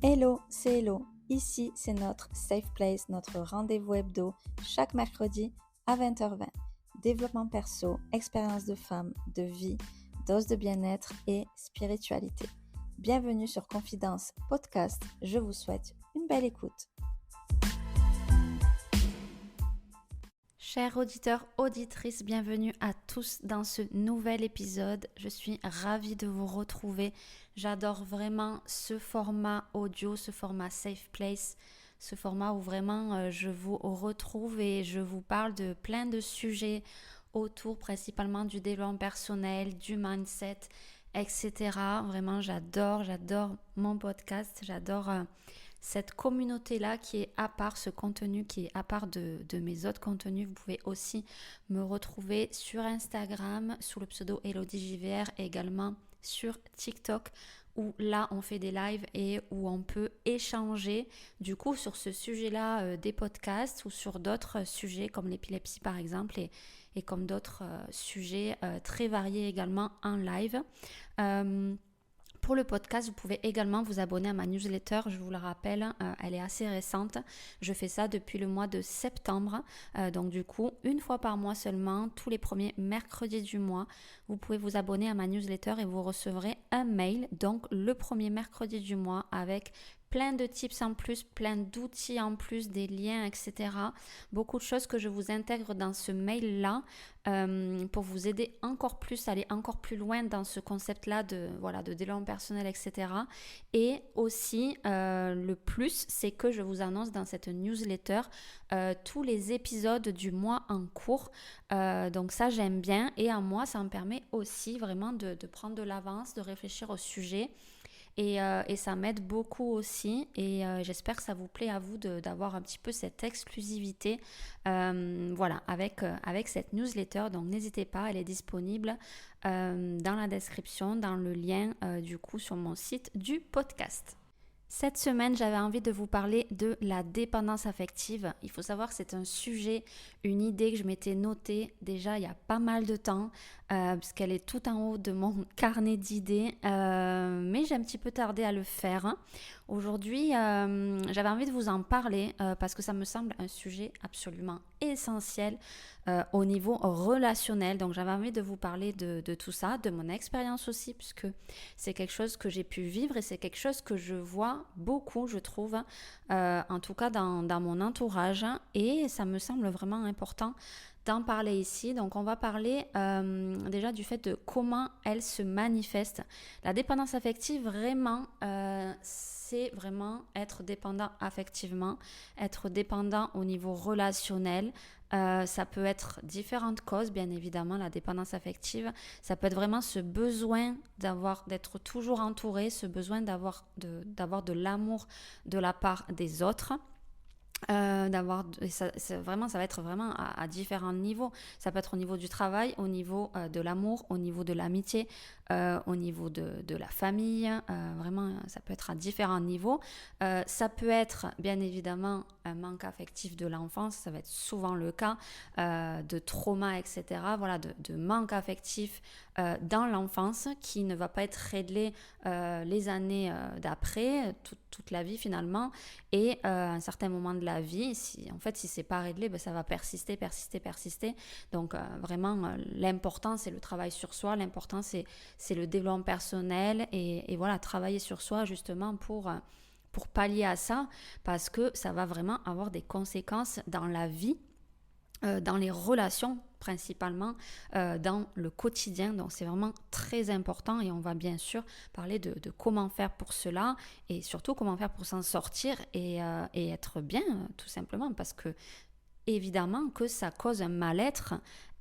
Hello, c'est Hello. Ici, c'est notre Safe Place, notre rendez-vous hebdo, chaque mercredi à 20h20. Développement perso, expérience de femme, de vie, dose de bien-être et spiritualité. Bienvenue sur Confidence Podcast. Je vous souhaite une belle écoute. Chers auditeurs, auditrices, bienvenue à tous dans ce nouvel épisode. Je suis ravie de vous retrouver. J'adore vraiment ce format audio, ce format Safe Place, ce format où vraiment je vous retrouve et je vous parle de plein de sujets autour principalement du développement personnel, du mindset, etc. Vraiment, j'adore mon podcast, j'adore cette communauté-là qui est à part, ce contenu qui est à part de mes autres contenus. Vous pouvez aussi me retrouver sur Instagram sous le pseudo ElodieJVR et également sur TikTok où là on fait des lives et où on peut échanger du coup sur ce sujet-là des podcasts ou sur d'autres sujets comme l'épilepsie par exemple et comme d'autres sujets très variés également en live. Pour le podcast, vous pouvez également vous abonner à ma newsletter, je vous le rappelle, elle est assez récente. Je fais ça depuis le mois de septembre, donc du coup, une fois par mois seulement, tous les premiers mercredis du mois, vous pouvez vous abonner à ma newsletter et vous recevrez un mail, donc le premier mercredi du mois avec plein de tips en plus, plein d'outils en plus, des liens, etc. Beaucoup de choses que je vous intègre dans ce mail-là pour vous aider encore plus, aller encore plus loin dans ce concept-là de développement personnel, etc. Et aussi, le plus, c'est que je vous annonce dans cette newsletter tous les épisodes du mois en cours. Donc ça, j'aime bien. Et à moi, ça me permet aussi vraiment de prendre de l'avance, de réfléchir au sujet. Et ça m'aide beaucoup aussi et j'espère que ça vous plaît à vous d'avoir un petit peu cette exclusivité avec cette newsletter. Donc n'hésitez pas, elle est disponible dans la description, dans le lien du coup sur mon site du podcast. Cette semaine, j'avais envie de vous parler de la dépendance affective. Il faut savoir que c'est un sujet, une idée que je m'étais notée déjà il y a pas mal de temps, puisqu'elle est tout en haut de mon carnet d'idées, mais j'ai un petit peu tardé à le faire. Aujourd'hui, j'avais envie de vous en parler parce que ça me semble un sujet absolument essentiel au niveau relationnel. Donc j'avais envie de vous parler de tout ça, de mon expérience aussi, puisque c'est quelque chose que j'ai pu vivre et c'est quelque chose que je vois beaucoup, je trouve, en tout cas dans mon entourage. Et ça me semble vraiment important d'en parler ici. Donc on va parler déjà du fait de comment elle se manifeste. La dépendance affective, vraiment, c'est vraiment être dépendant affectivement, être dépendant au niveau relationnel. Ça peut être différentes causes, bien évidemment, la dépendance affective. Ça peut être vraiment ce besoin d'être toujours entouré, ce besoin d'avoir de l'amour de la part des autres. Ça va être vraiment à différents niveaux. Ça peut être au niveau du travail, au niveau de l'amour, au niveau de l'amitié, au niveau de la famille. Vraiment, ça peut être à différents niveaux. Ça peut être bien évidemment un manque affectif de l'enfance, ça va être souvent le cas, de trauma, etc. Voilà, de manque affectif dans l'enfance qui ne va pas être réglé les années d'après, toute la vie finalement. Et à un certain moment de la vie, si c'est pas réglé, ça va persister. Donc vraiment, l'important c'est le travail sur soi, l'important c'est le développement personnel et voilà, travailler sur soi justement pour pallier à ça, parce que ça va vraiment avoir des conséquences dans la vie, dans les relations principalement, dans le quotidien. Donc c'est vraiment très important et on va bien sûr parler de comment faire pour cela et surtout comment faire pour s'en sortir et être bien tout simplement, parce que évidemment que ça cause un mal-être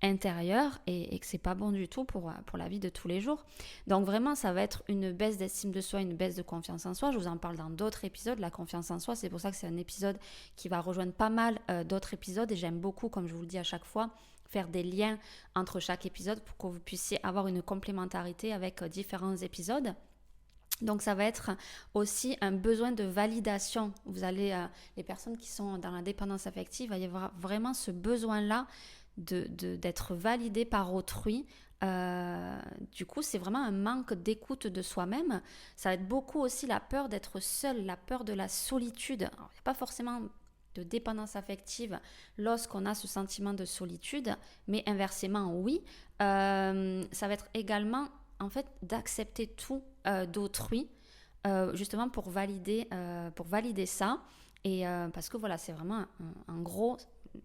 intérieur et que c'est pas bon du tout pour la vie de tous les jours. Donc vraiment, ça va être une baisse d'estime de soi, une baisse de confiance en soi. Je vous en parle dans d'autres épisodes, la confiance en soi. C'est pour ça que c'est un épisode qui va rejoindre pas mal d'autres épisodes et j'aime beaucoup, comme je vous le dis à chaque fois, faire des liens entre chaque épisode pour que vous puissiez avoir une complémentarité avec différents épisodes. Donc ça va être aussi un besoin de validation. Vous allez, les personnes qui sont dans la dépendance affective, il va y avoir vraiment ce besoin-là d'être validé par autrui. Du coup, c'est vraiment un manque d'écoute de soi-même. Ça va être beaucoup aussi la peur d'être seul, la peur de la solitude. Alors, il n'y a pas forcément de dépendance affective lorsqu'on a ce sentiment de solitude, mais inversement, oui. Ça va être également, en fait, d'accepter tout d'autrui, justement pour valider ça. Et parce que voilà, c'est vraiment un gros,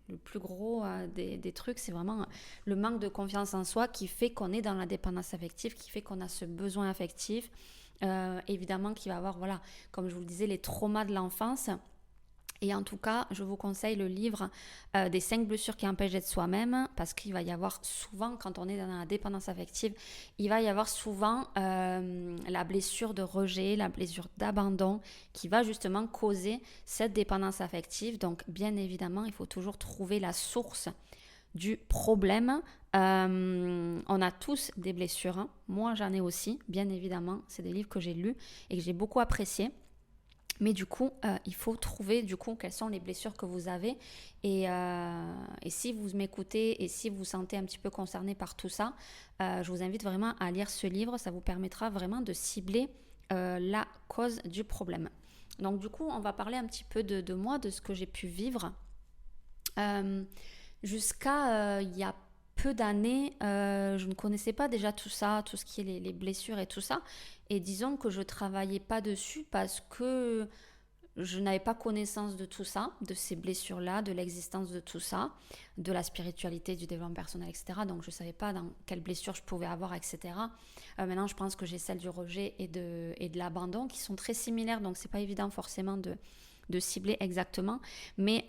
le plus gros des trucs, c'est vraiment le manque de confiance en soi qui fait qu'on est dans la dépendance affective, qui fait qu'on a ce besoin affectif. Évidemment qu'il va y avoir, voilà, comme je vous le disais, les traumas de l'enfance. Et en tout cas, je vous conseille le livre des 5 blessures qui empêchent d'être soi-même, parce qu'il va y avoir souvent, quand on est dans la dépendance affective, il va y avoir souvent la blessure de rejet, la blessure d'abandon qui va justement causer cette dépendance affective. Donc bien évidemment, il faut toujours trouver la source du problème. On a tous des blessures, hein. Moi j'en ai aussi, bien évidemment. C'est des livres que j'ai lus et que j'ai beaucoup appréciés. Mais du coup, il faut trouver du coup quelles sont les blessures que vous avez. Et si vous m'écoutez et si vous vous sentez un petit peu concerné par tout ça, je vous invite vraiment à lire ce livre. Ça vous permettra vraiment de cibler la cause du problème. Donc du coup, on va parler un petit peu de moi, de ce que j'ai pu vivre. Jusqu'à il y a peu d'années, je ne connaissais pas déjà tout ça, tout ce qui est les blessures et tout ça. Et disons que je travaillais pas dessus parce que je n'avais pas connaissance de tout ça, de ces blessures-là, de l'existence de tout ça, de la spiritualité, du développement personnel, etc. Donc je ne savais pas dans quelles blessures je pouvais avoir, etc. Maintenant, je pense que j'ai celle du rejet et de l'abandon qui sont très similaires, donc c'est pas évident forcément de cibler exactement. Mais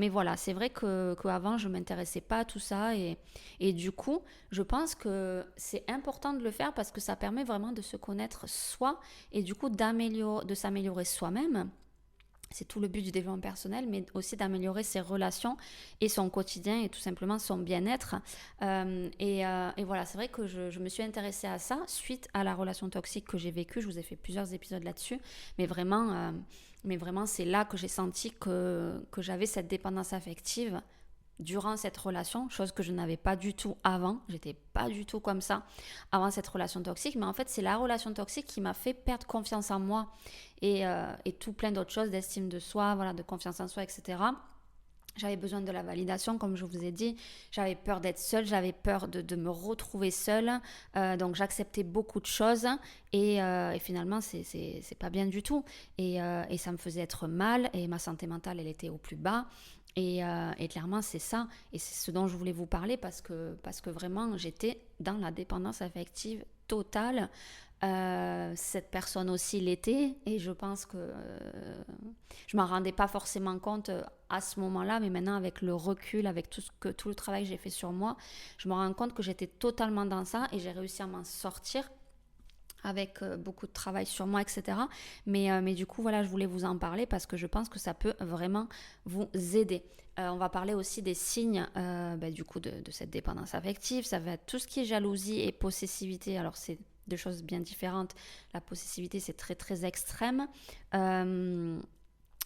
voilà, c'est vrai qu'avant, je ne m'intéressais pas à tout ça. Et du coup, je pense que c'est important de le faire parce que ça permet vraiment de se connaître soi et du coup de s'améliorer soi-même. C'est tout le but du développement personnel, mais aussi d'améliorer ses relations et son quotidien et tout simplement son bien-être. Et voilà, c'est vrai que je me suis intéressée à ça suite à la relation toxique que j'ai vécue. Je vous ai fait plusieurs épisodes là-dessus, mais vraiment c'est là que j'ai senti que j'avais cette dépendance affective durant cette relation, chose que je n'avais pas du tout avant. J'étais pas du tout comme ça avant cette relation toxique, mais en fait c'est la relation toxique qui m'a fait perdre confiance en moi et tout plein d'autres choses, d'estime de soi, voilà, de confiance en soi, etc. J'avais besoin de la validation, comme je vous ai dit. J'avais peur d'être seule, j'avais peur de me retrouver seule. Donc j'acceptais beaucoup de choses et finalement, c'est pas bien du tout. Et ça me faisait être mal et ma santé mentale, elle était au plus bas. Et clairement, c'est ça. Et c'est ce dont je voulais vous parler parce que vraiment, j'étais dans la dépendance affective totale. Cette personne aussi l'était et je pense que je m'en rendais pas forcément compte à ce moment-là, mais maintenant avec le recul, avec tout le travail que j'ai fait sur moi, je me rends compte que j'étais totalement dans ça et j'ai réussi à m'en sortir avec beaucoup de travail sur moi, etc. Mais du coup, voilà, je voulais vous en parler parce que je pense que ça peut vraiment vous aider. On va parler aussi des signes du coup de cette dépendance affective. Ça va être tout ce qui est jalousie et possessivité. Alors, c'est deux choses bien différentes. La possessivité, c'est très, très extrême.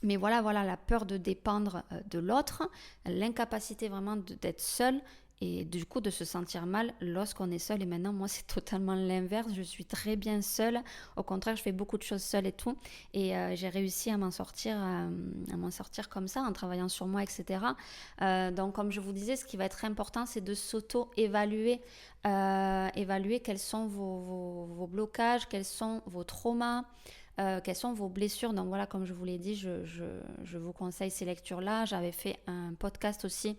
Mais voilà, la peur de dépendre de l'autre, l'incapacité vraiment d'être seul et du coup de se sentir mal lorsqu'on est seul. Et maintenant, moi, c'est totalement l'inverse. Je suis très bien seule. Au contraire, je fais beaucoup de choses seule et tout. Et j'ai réussi à m'en sortir comme ça, en travaillant sur moi, etc. Donc, comme je vous disais, ce qui va être important, c'est de s'auto-évaluer. Évaluer quels sont vos blocages, quels sont vos traumas, quelles sont vos blessures. Donc voilà, comme je vous l'ai dit, je vous conseille ces lectures-là. J'avais fait un podcast aussi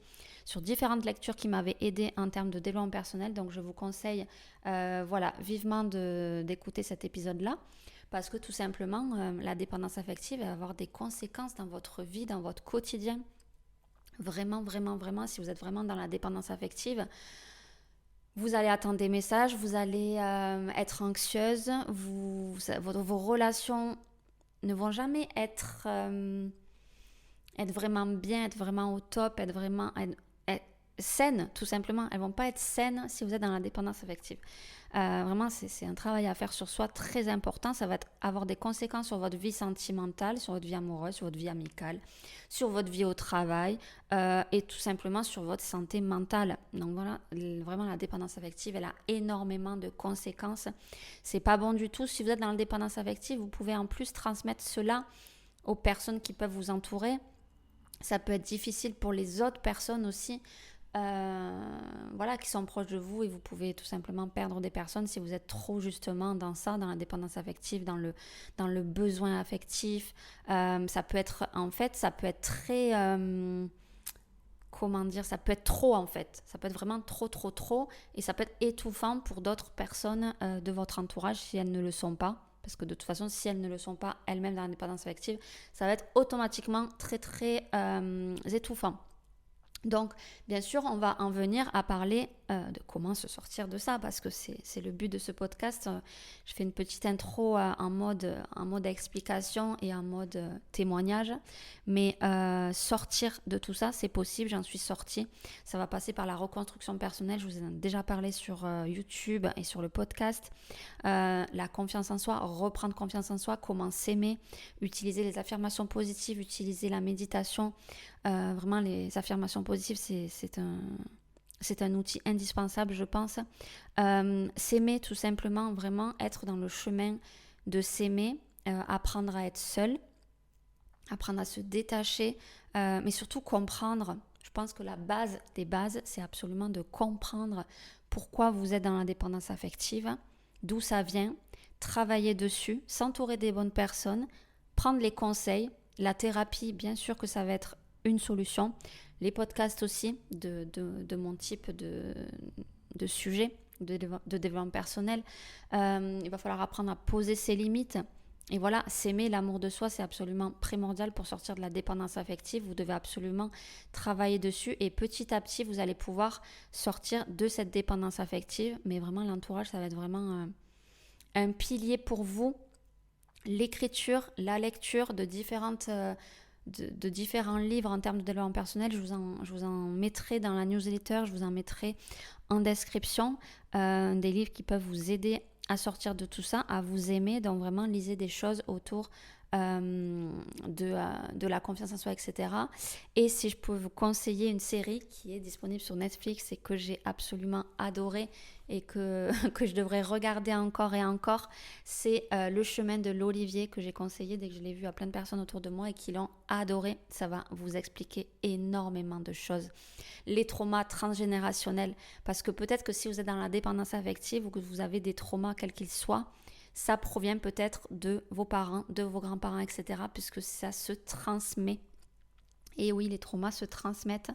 sur différentes lectures qui m'avaient aidé en termes de développement personnel. Donc je vous conseille vivement d'écouter cet épisode-là. Parce que tout simplement, la dépendance affective va avoir des conséquences dans votre vie, dans votre quotidien. Vraiment, vraiment, vraiment, si vous êtes vraiment dans la dépendance affective, vous allez attendre des messages, vous allez être anxieuse, vos relations ne vont jamais être vraiment bien, être vraiment au top, saines, tout simplement. Elles vont pas être saines si vous êtes dans la dépendance affective. Vraiment, c'est un travail à faire sur soi très important. Ça va avoir des conséquences sur votre vie sentimentale, sur votre vie amoureuse, sur votre vie amicale, sur votre vie au travail et tout simplement sur votre santé mentale. Donc voilà, vraiment la dépendance affective, elle a énormément de conséquences. C'est pas bon du tout. Si vous êtes dans la dépendance affective, vous pouvez en plus transmettre cela aux personnes qui peuvent vous entourer. Ça peut être difficile pour les autres personnes aussi, voilà, qui sont proches de vous, et vous pouvez tout simplement perdre des personnes si vous êtes trop justement dans ça, dans la dépendance affective, dans le besoin affectif. Ça peut être, en fait, ça peut être très, comment dire, ça peut être trop en fait. Ça peut être vraiment trop, et ça peut être étouffant pour d'autres personnes de votre entourage si elles ne le sont pas. Parce que de toute façon, si elles ne le sont pas elles-mêmes dans la dépendance affective, ça va être automatiquement très étouffant. Donc, bien sûr, on va en venir à parler de comment se sortir de ça, parce que c'est le but de ce podcast. Je fais une petite intro en mode explication et en mode témoignage, mais sortir de tout ça, c'est possible, j'en suis sortie. Ça va passer par la reconstruction personnelle, je vous en ai déjà parlé sur YouTube et sur le podcast. La confiance en soi, reprendre confiance en soi, comment s'aimer, utiliser les affirmations positives, utiliser la méditation. Vraiment, les affirmations positives, c'est un outil indispensable, je pense. S'aimer, tout simplement, vraiment être dans le chemin de s'aimer, apprendre à être seul, apprendre à se détacher, mais surtout comprendre. Je pense que la base des bases, c'est absolument de comprendre pourquoi vous êtes dans la dépendance affective, d'où ça vient, travailler dessus, s'entourer des bonnes personnes, prendre les conseils. La thérapie, bien sûr que ça va être une solution. Les podcasts aussi de mon type de sujet, de développement personnel. Il va falloir apprendre à poser ses limites. Et voilà, s'aimer, l'amour de soi, c'est absolument primordial pour sortir de la dépendance affective. Vous devez absolument travailler dessus et petit à petit, vous allez pouvoir sortir de cette dépendance affective. Mais vraiment, l'entourage, ça va être vraiment un pilier pour vous. L'écriture, la lecture de différents livres en termes de développement personnel, je vous en mettrai dans la newsletter, je vous en mettrai en description, des livres qui peuvent vous aider à sortir de tout ça, à vous aimer. Donc vraiment, lisez des choses autour de la confiance en soi, etc. Et si je peux vous conseiller une série qui est disponible sur Netflix et que j'ai absolument adorée et que je devrais regarder encore et encore, c'est Le chemin de l'Olivier, que j'ai conseillé dès que je l'ai vu à plein de personnes autour de moi et qui l'ont adoré. Ça va vous expliquer énormément de choses. Les traumas transgénérationnels, parce que peut-être que si vous êtes dans la dépendance affective ou que vous avez des traumas quels qu'ils soient, ça provient peut-être de vos parents, de vos grands-parents, etc., puisque ça se transmet. Et oui, les traumas se transmettent.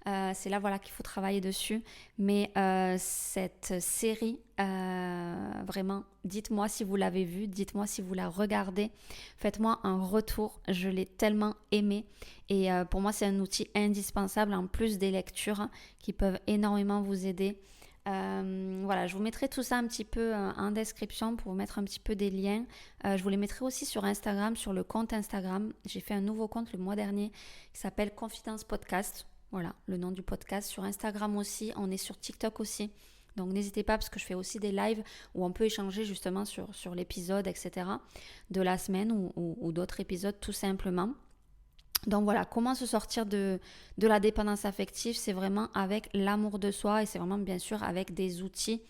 C'est là, voilà, qu'il faut travailler dessus. Mais cette série, vraiment, dites-moi si vous l'avez vue, dites-moi si vous la regardez. Faites-moi un retour. Je l'ai tellement aimée. Et pour moi, c'est un outil indispensable, en plus des lectures qui peuvent énormément vous aider. Voilà, je vous mettrai tout ça un petit peu en description pour vous mettre un petit peu des liens. Je vous les mettrai aussi sur Instagram, sur le compte Instagram. J'ai fait un nouveau compte le mois dernier qui s'appelle Confidence Podcast. Voilà, le nom du podcast. Sur Instagram aussi, on est sur TikTok aussi. Donc n'hésitez pas, parce que je fais aussi des lives où on peut échanger justement sur l'épisode, etc. de la semaine ou d'autres épisodes tout simplement. Donc voilà, comment se sortir de la dépendance affective, c'est vraiment avec l'amour de soi et c'est vraiment bien sûr avec des outils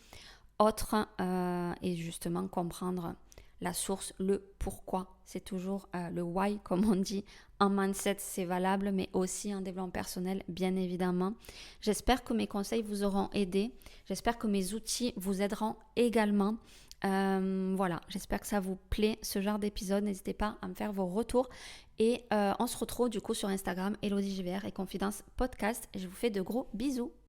autres et justement comprendre la source, le pourquoi. C'est toujours le why, comme on dit. En mindset, c'est valable, mais aussi en développement personnel, bien évidemment. J'espère que mes conseils vous auront aidé. J'espère que mes outils vous aideront également. Voilà, j'espère que ça vous plaît, ce genre d'épisode. N'hésitez pas à me faire vos retours. Et on se retrouve du coup sur Instagram, Elodie JVR et Confidence Podcast. Je vous fais de gros bisous.